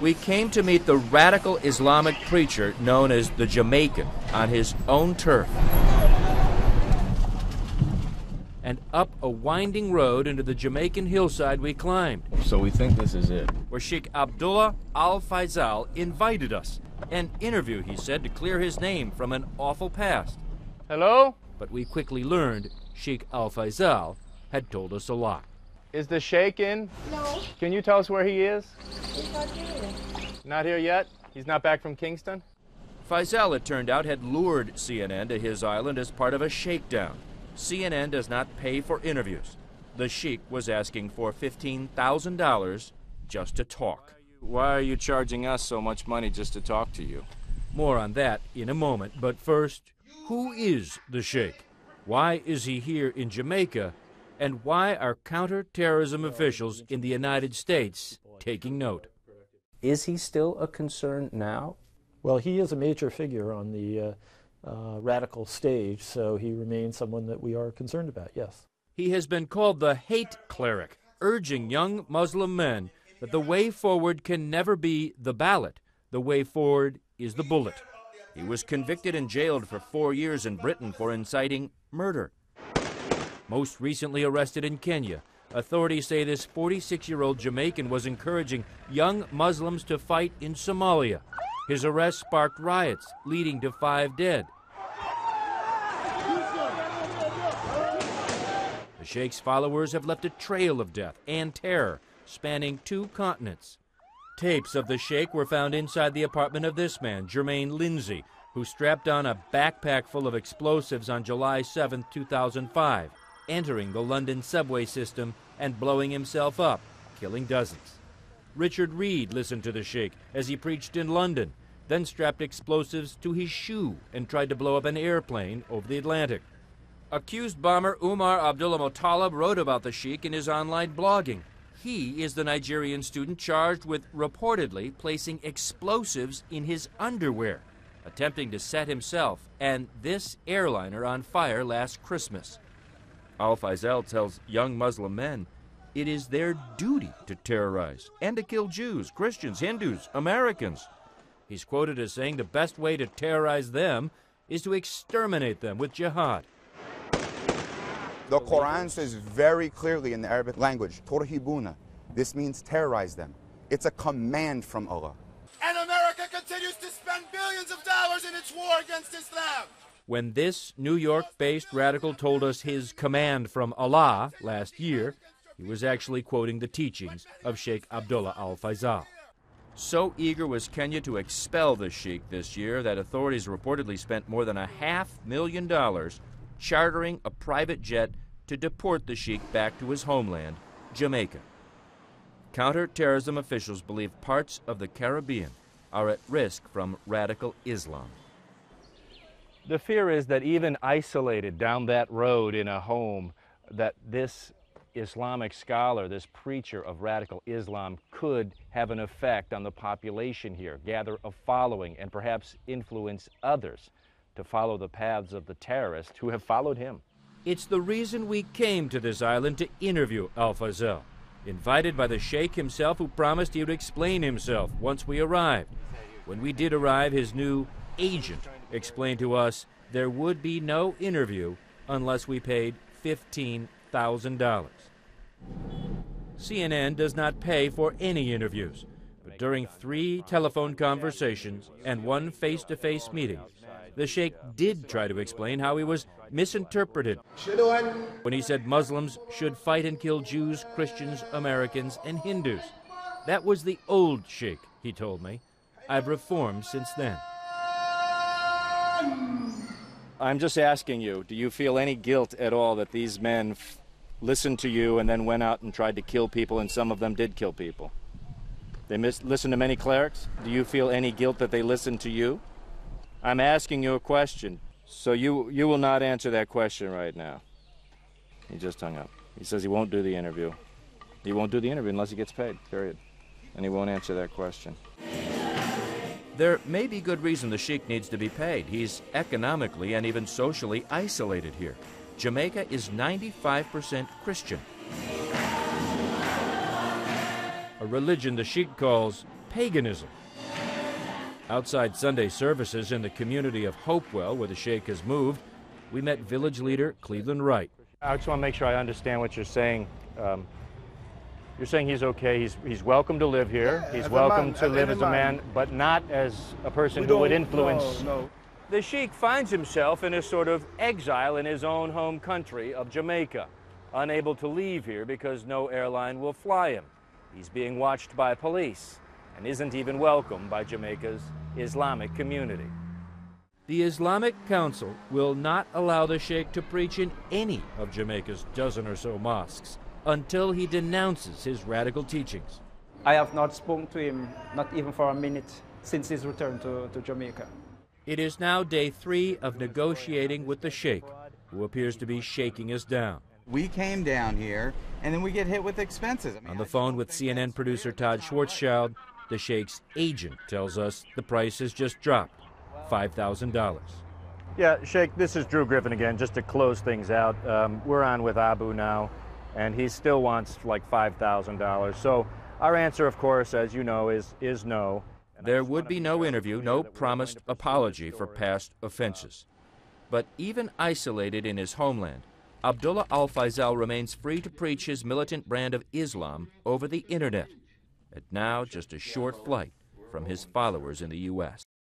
We came to meet the radical Islamic preacher known as the Jamaican on his own turf. And up a winding road into the Jamaican hillside we climbed. So we think this is it. Where Sheikh Abdullah Al-Faisal invited us. An interview, he said, to clear his name from an awful past. Hello? But we quickly learned Sheikh Al-Faisal had told us a lie. Is the Sheikh in? No. Can you tell us where he is? He's not here. Not here yet? He's not back from Kingston? Faisal, it turned out, had lured CNN to his island as part of a shakedown. CNN does not pay for interviews. The sheikh was asking for $15,000 just to talk. Why are you charging us so much money just to talk to you? More on that in a moment, but first, who is the sheikh? Why is he here in Jamaica? And why are counterterrorism officials in the United States taking note? Is he still a concern now? Well, he is a major figure on the radical stage, so he remains someone that we are concerned about, yes. He has been called the hate cleric, urging young Muslim men that the way forward can never be the ballot. The way forward is the bullet. He was convicted and jailed for 4 years in Britain for inciting murder. Most recently arrested in Kenya, authorities say this 46-year-old Jamaican was encouraging young Muslims to fight in Somalia. His arrest sparked riots, leading to 5 dead. The Sheikh's followers have left a trail of death and terror spanning 2 continents. Tapes of the Sheikh were found inside the apartment of this man, Jermaine Lindsay, who strapped on a backpack full of explosives on July 7, 2005, entering the London subway system and blowing himself up, killing dozens. Richard Reed listened to the Sheikh as he preached in London, then strapped explosives to his shoe and tried to blow up an airplane over the Atlantic. Accused bomber Umar Abdullah Muttalib wrote about the Sheikh in his online blogging. He is the Nigerian student charged with reportedly placing explosives in his underwear, attempting to set himself and this airliner on fire last Christmas. Al-Faisal tells young Muslim men it is their duty to terrorize and to kill Jews, Christians, Hindus, Americans. He's quoted as saying the best way to terrorize them is to exterminate them with jihad. The Quran says very clearly in the Arabic language, Turhibuna. This means terrorize them. It's a command from Allah. And America continues to spend billions of dollars in its war against Islam. When this New York-based radical told us his command from Allah last year, he was actually quoting the teachings of Sheikh Abdullah Al-Faisal. So eager was Kenya to expel the sheikh this year that authorities reportedly spent more than $500,000 chartering a private jet to deport the sheikh back to his homeland, Jamaica. Counterterrorism officials believe parts of the Caribbean are at risk from radical Islam. The fear is that even isolated down that road in a home, that this Islamic scholar, this preacher of radical Islam, could have an effect on the population here, gather a following, and perhaps influence others to follow the paths of the terrorists who have followed him. It's the reason we came to this island to interview Al-Faisal, invited by the sheikh himself, who promised he would explain himself once we arrived. When we did arrive, his new agent explained to us there would be no interview unless we paid $15,000. CNN does not pay for any interviews, but during 3 telephone conversations and 1 face-to-face meeting, the sheikh did try to explain how he was misinterpreted when he said Muslims should fight and kill Jews, Christians, Americans, and Hindus. That was the old sheikh, he told me. I've reformed since then. I'm just asking you, do you feel any guilt at all that these men listened to you and then went out and tried to kill people, and some of them did kill people? They listened to many clerics. Do you feel any guilt that they listened to you? I'm asking you a question, so you will not answer that question right now. He just hung up. He says he won't do the interview. He won't do the interview unless he gets paid, period. And he won't answer that question. There may be good reason the sheikh needs to be paid. He's economically and even socially isolated here. Jamaica is 95% Christian. a religion the Sheikh calls paganism. Outside Sunday services in the community of Hopewell, where the Sheikh has moved, we met village leader Cleveland Wright. I just want to make sure I understand what you're saying. You're saying he's okay, he's welcome to live here, he's welcome to live as a man, but not as a person who would influence. No. The Sheikh finds himself in a sort of exile in his own home country of Jamaica, unable to leave here because no airline will fly him. He's being watched by police and isn't even welcomed by Jamaica's Islamic community. The Islamic Council will not allow the Sheikh to preach in any of Jamaica's dozen or so mosques until he denounces his radical teachings. I have not spoken to him, not even for a minute, since his return to Jamaica. It is now day 3 of negotiating with the Sheikh, who appears to be shaking us down. We came down here, and then we get hit with expenses. On the phone with CNN producer Todd Schwarzschild, the Sheikh's agent tells us the price has just dropped, $5,000. Yeah, Sheikh, this is Drew Griffin again, just to close things out. We're on with Abu now, and he still wants like $5,000. So our answer, of course, as you know, is no. There would be no interview, no promised apology for past offenses. But even isolated in his homeland, Abdullah al-Faisal remains free to preach his militant brand of Islam over the internet, at now just a short flight from his followers in the U.S.